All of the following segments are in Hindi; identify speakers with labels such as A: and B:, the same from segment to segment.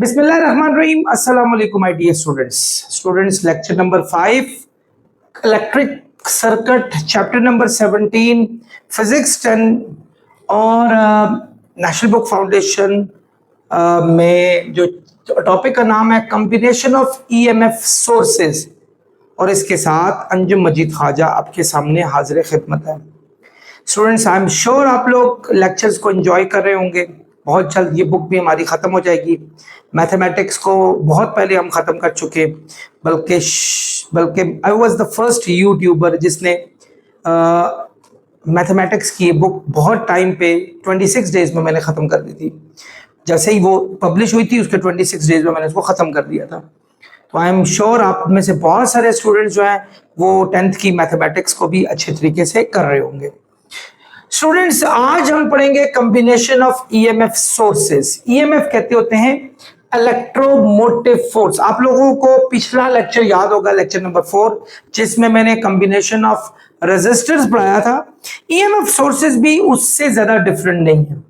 A: बिस्मिल्लाहिर्रहमानिर्रहीम। अस्सलाम वालेकुम my dear students lecture number 5 electric circuit chapter number 17 physics 10 और नेशनल बुक फाउंडेशन में जो टॉपिक का नाम है कॉम्बिनेशन ऑफ ईएमएफ सोर्सेज, और इसके साथ अंजुम मजीद ख्वाजा आपके सामने हाजिर खिदमत है। स्टूडेंट्स, आई एम श्योर आप लोग लेक्चर्स को एंजॉय कर रहे होंगे। बहुत जल्द ये बुक भी हमारी ख़त्म हो जाएगी। मैथमेटिक्स को बहुत पहले हम ख़त्म कर चुके, बल्कि I was the first YouTuber जिसने मैथमेटिक्स की बुक बहुत टाइम पे 26 डेज में मैंने ख़त्म कर दी थी। जैसे ही वो पब्लिश हुई थी उसके 26 डेज में मैंने उसको ख़त्म कर दिया था। तो आई एम श्योर आप में से बहुत सारे स्टूडेंट्स जो हैं वो 10th की मैथमेटिक्स को भी अच्छे तरीके से कर रहे होंगे। स्टूडेंट्स, आज हम पढ़ेंगे combination of EMF sources. EMF कहते होते हैं इलेक्ट्रोमोटिव फोर्स। आप लोगों को पिछला लेक्चर याद होगा, लेक्चर नंबर 4, जिसमें मैंने कॉम्बिनेशन ऑफ रेजिस्टर्स पढ़ाया था। ईएमएफ सोर्सेस भी उससे ज्यादा डिफरेंट नहीं है।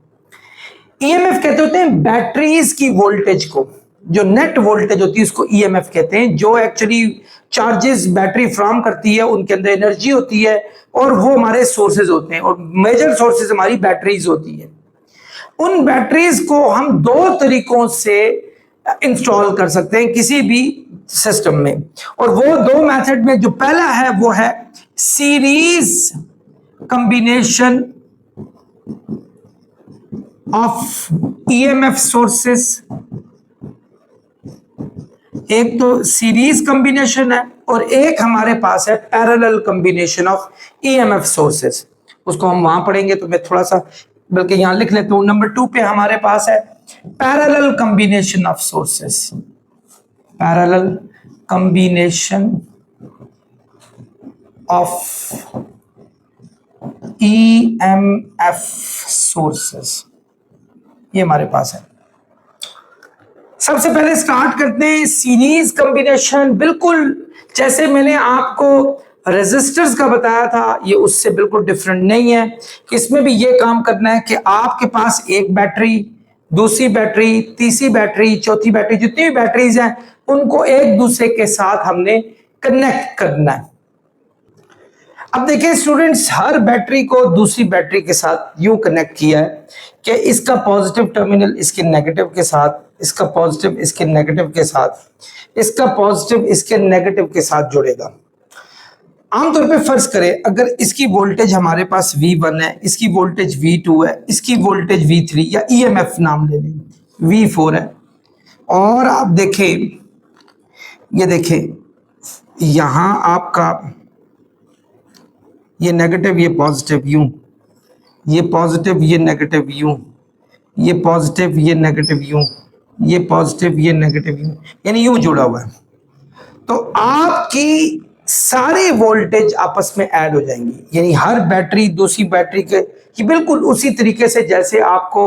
A: ईएमएफ कहते होते हैं बैटरीज की वोल्टेज को, जो नेट वोल्टेज होती है उसको ईएमएफ कहते हैं। जो एक्चुअली चार्जेस बैटरी फ्राम करती है, उनके अंदर एनर्जी होती है और वो हमारे सोर्सेज होते हैं, और मेजर सोर्सेज हमारी बैटरीज होती है। उन बैटरीज को हम दो तरीकों से इंस्टॉल कर सकते हैं किसी भी सिस्टम में, और वो दो मेथड में जो पहला है वो है series combination of EMF sources. एक तो सीरीज कॉम्बिनेशन है और एक हमारे पास है parallel combination of EMF sources. उसको हम वहां पढ़ेंगे, तो मैं थोड़ा सा बल्कि यहां लिख लेता हूं। नंबर 2 पे हमारे पास है parallel combination of sources. Parallel combination of EMF sources, ये हमारे पास है। सबसे पहले स्टार्ट करते हैं सीरीज कॉम्बिनेशन। बिल्कुल जैसे मैंने आपको रेजिस्टर्स का बताया था, ये उससे बिल्कुल डिफरेंट नहीं है। इसमें भी ये काम करना है कि आपके पास एक बैटरी, दूसरी बैटरी, तीसरी बैटरी, चौथी बैटरी, जितनी भी बैटरीज हैं उनको एक दूसरे के साथ हमने कनेक्ट करना है। अब देखिए स्टूडेंट्स, हर बैटरी को दूसरी बैटरी के साथ यूं कनेक्ट किया है कि इसका पॉजिटिव टर्मिनल इसके नेगेटिव के साथ, इसका पॉजिटिव इसके नेगेटिव के साथ, इसका पॉजिटिव इसके नेगेटिव के साथ जुड़ेगा। आमतौर पे फर्ज करें अगर इसकी वोल्टेज हमारे पास V1 है, इसकी वोल्टेज V2 है, इसकी वोल्टेज V3 या EMF नाम ले लें, V4 है, और आप देखें, ये देखें यहां आपका ये नेगेटिव ये पॉजिटिव यूं, ये पॉजिटिव ये नेगेटिव यूं, ये पॉजिटिव ये नेगेटिव यूं, ये पॉजिटिव ये नेगेटिव यूं, यानी यूं जुड़ा हुआ है। तो आपकी सारी वोल्टेज आपस में ऐड हो जाएंगी, यानी हर बैटरी दूसरी बैटरी के कि बिल्कुल उसी तरीके से जैसे आपको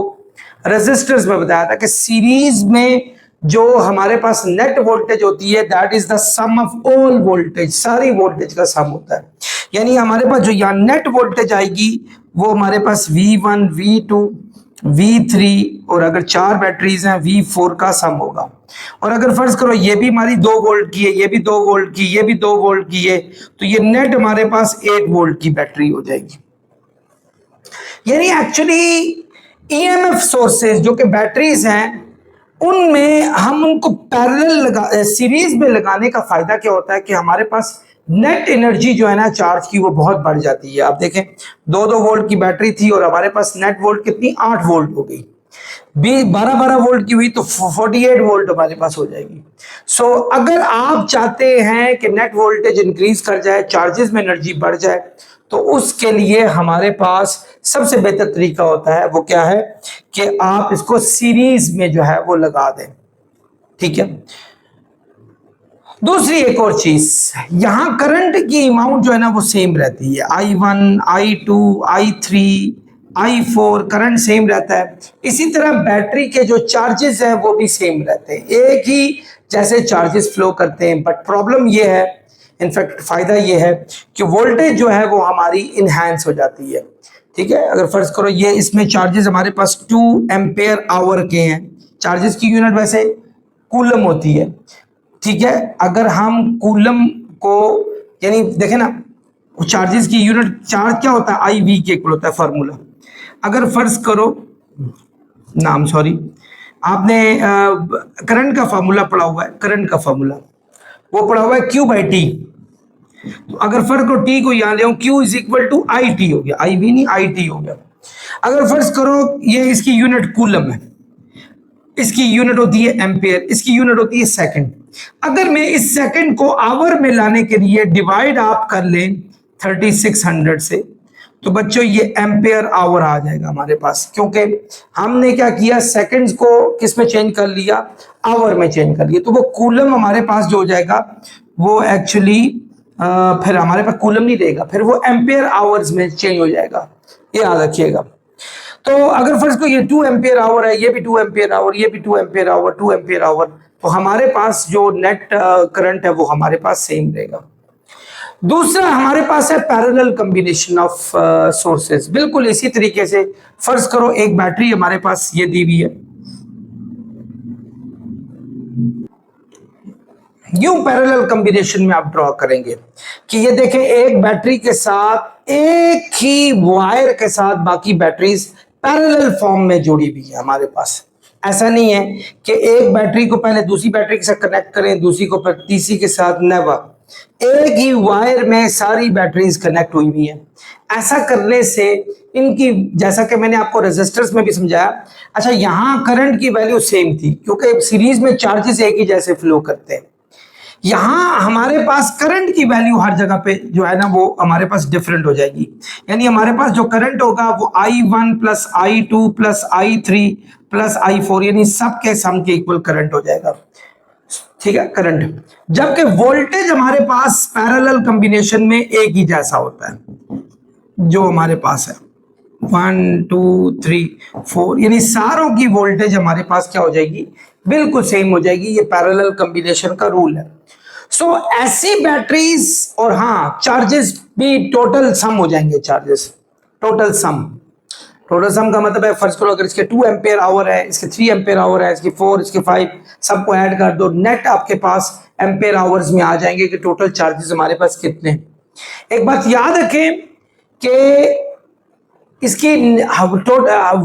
A: रेजिस्टर्स में बताया था कि सीरीज में जो हमारे पास नेट वोल्टेज होती है that is the sum of all voltage, सारी वोल्टेज का सम होता है। यानी हमारे पास जो यहाँ नेट वोल्टेज आएगी वो हमारे पास V1, V2, V3 और अगर 4 बैटरीज हैं V4 का सम होगा। और अगर फर्ज करो ये भी हमारी 2 वोल्ट की है, ये भी 2 वोल्ट की, ये भी 2 वोल्ट की है, तो ये नेट हमारे पास 8 वोल्ट की बैटरी हो जाएगी। यानी एक्चुअली ईएमएफ सोर्सेज जो कि बैटरीज हैं उनमें हम उनको पैरेलल सीरीज में लगाने का फायदा क्या होता है कि हमारे पास नेट एनर्जी जो है ना चार्ज की वो बहुत बढ़ जाती है। आप देखें 2-2 वोल्ट की बैटरी थी और हमारे पास नेट वोल्ट कितनी 8 वोल्ट हो गई। 12-12 वोल्ट की हुई तो 48 वोल्ट हमारे पास हो जाएगी। सो अगर आप चाहते हैं कि नेट वोल्टेज इंक्रीज कर जाए, चार्जेस में एनर्जी बढ़ जाए, तो उसके लिए हमारे पास सबसे बेहतर तरीका होता है वो क्या है कि आप इसको सीरीज में जो है वो लगा दें। ठीक है। दूसरी एक और चीज, यहां करंट की अमाउंट जो है ना वो सेम रहती है। I1, I2, I3, I4 current same रहता है। इसी तरह बैटरी के जो चार्जेस हैं वो भी सेम रहते हैं, एक ही जैसे चार्जेस फ्लो करते हैं। बट प्रॉब्लम ये है, इनफैक्ट फायदा ये है कि वोल्टेज जो है वो हमारी इनहैंस हो जाती है। ठीक है। अगर फर्ज करो ये इसमें चार्जेस हमारे पास 2 एम्पेयर आवर के हैं, चार्जेस की यूनिट वैसे कूलम होती है, ठीक है। अगर हम कूलम को यानी देखें ना, चार्जेस की यूनिट, चार्ज क्या होता है, आई वी के इक्वल होता है फार्मूला। अगर फर्ज करो नाम सॉरी आपने करंट का फार्मूला पढ़ा हुआ है, करंट का फार्मूला वो पढ़ा हुआ है Q बाई टी। तो अगर फर्ज करो टी को यहां ले, Q is equal to I T हो गया, आई वी नहीं आई टी हो गया। अगर फर्ज करो ये इसकी यूनिट कूलम है, इसकी यूनिट होती है एम्पेयर, इसकी यूनिट होती है सेकंड। अगर मैं इस सेकंड को आवर में लाने के लिए डिवाइड आप कर लें 3600 से, तो बच्चों ये एम्पेयर आवर आ जाएगा हमारे पास, क्योंकि हमने क्या किया, सेकंड्स को किस में चेंज कर लिया, आवर में चेंज कर लिया। तो वो कूलम हमारे पास जो हो जाएगा वो एक्चुअली फिर हमारे पास कूलम नहीं रहेगा, फिर वो एम्पेयर आवर्स में चेंज हो जाएगा, ये याद रखिएगा। तो अगर फर्स्ट को ये 2 एम्पियर आवर है, ये भी 2 एम्पियर आवर, ये भी 2 एम्पियर आवर, 2 एम्पियर आवर, तो हमारे पास जो नेट करंट है वो हमारे पास सेम रहेगा। दूसरा हमारे पास है पैरेलल कॉम्बिनेशन ऑफ सोर्सेज। बिल्कुल इसी तरीके से फर्ज करो एक बैटरी हमारे पास ये दी हुई है, यूं पैरेलल कॉम्बिनेशन में आप ड्रॉ करेंगे कि ये देखें एक बैटरी के साथ, एक ही वायर के साथ बाकी बैटरीज पैरेलल फॉर्म में जुड़ी हुई है हमारे पास। ऐसा नहीं है कि एक बैटरी को पहले दूसरी बैटरी के साथ कनेक्ट करें, दूसरी को फिर तीसरी के साथ, नेवर। एक ही वायर में सारी बैटरीज कनेक्ट हुई हुई है। ऐसा करने से इनकी, जैसा कि मैंने आपको रेजिस्टर्स में भी समझाया, अच्छा यहां करंट की वैल्यू सेम थी क्योंकि सीरीज में चार्जेस एक ही जैसे फ्लो करते हैं। यहां हमारे पास करंट की वैल्यू हर जगह पे जो है ना वो हमारे पास डिफरेंट हो जाएगी। यानी हमारे पास जो करंट होगा वो I1 plus I2 plus I3 plus I4 यानी सबके सम के इक्वल करंट हो जाएगा, ठीक है, करंट। जबकि वोल्टेज हमारे पास पैरेलल कॉम्बिनेशन में एक ही जैसा होता है, जो हमारे पास है 1 2 3 4 यानी सारों की वोल्टेज हमारे पास क्या हो जाएगी, बिल्कुल सेम हो जाएगी। ये पैरेलल कॉम्बिनेशन का रूल है। सो ऐसी बैटरीज, और हाँ चार्जेस भी टोटल सम हो जाएंगे, charges total sum. Total sum का मतलब है फर्स्ट करो अगर इसके 2 एम्पेयर आवर है, इसके 3 एम्पेयर आवर है, इसके 4, इसके 5, सबको ऐड कर दो, नेट आपके पास एम्पेयर आवर्स में आ जाएंगे कि टोटल चार्जेस हमारे पास कितने। एक बात याद रखें कि इसकी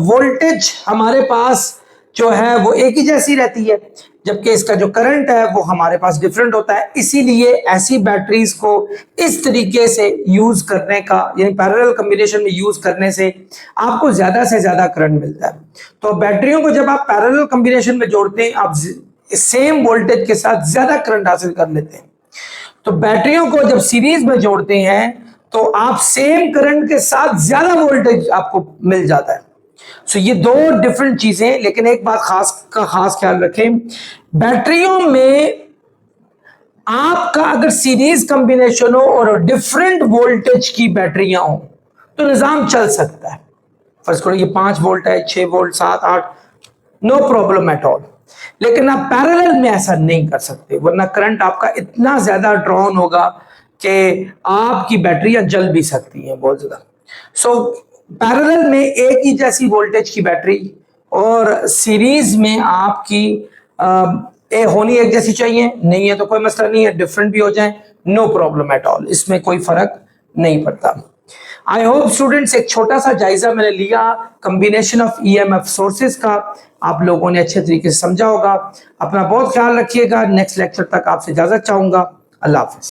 A: वोल्टेज हमारे पास जो है वो एक ही जैसी रहती है, जबकि इसका जो करंट है वो हमारे पास डिफरेंट होता है। इसीलिए ऐसी बैटरीज को इस तरीके से यूज करने का, यानी पैरेलल कॉम्बिनेशन में यूज करने से आपको ज्यादा से ज्यादा करंट मिलता है। तो बैटरियों को जब आप पैरेलल कॉम्बिनेशन में जोड़ते हैं, आप सेम वोल्टेज के साथ ज्यादा करंट हासिल कर लेते हैं। तो बैटरियों को जब सीरीज में जोड़ते हैं तो आप सेम करंट के साथ ज्यादा वोल्टेज आपको मिल जाता है। सो ये दो डिफरेंट चीजें, लेकिन एक बात खास ख्याल रखें, बैटरियों में आपका अगर सीरीज कॉम्बिनेशन हो और डिफरेंट वोल्टेज की बैटरियां हो तो निजाम चल सकता है। फर्स्ट करो ये 5 वोल्ट है, 6 volt, 7, 8, no problem at all. लेकिन आप पैरेलल में ऐसा नहीं कर सकते, वरना करंट आपका इतना ज्यादा ड्रॉन होगा कि आपकी बैटरियां जल भी सकती हैं बहुत ज्यादा। सो पैरेलल में एक ही जैसी वोल्टेज की बैटरी और सीरीज में आपकी होनी एक जैसी चाहिए, नहीं है तो कोई मसला नहीं है, डिफरेंट भी हो जाए, नो प्रॉब्लम एट ऑल, इसमें कोई फर्क नहीं पड़ता। आई होप स्टूडेंट्स एक छोटा सा जायजा मैंने लिया कॉम्बिनेशन ऑफ ईएमएफ सोर्सेज का, आप लोगों ने अच्छे तरीके से समझा होगा। अपना बहुत ख्याल रखिएगा, नेक्स्ट लेक्चर तक आपसे इजाजत चाहूंगा। अल्लाह हाफिज।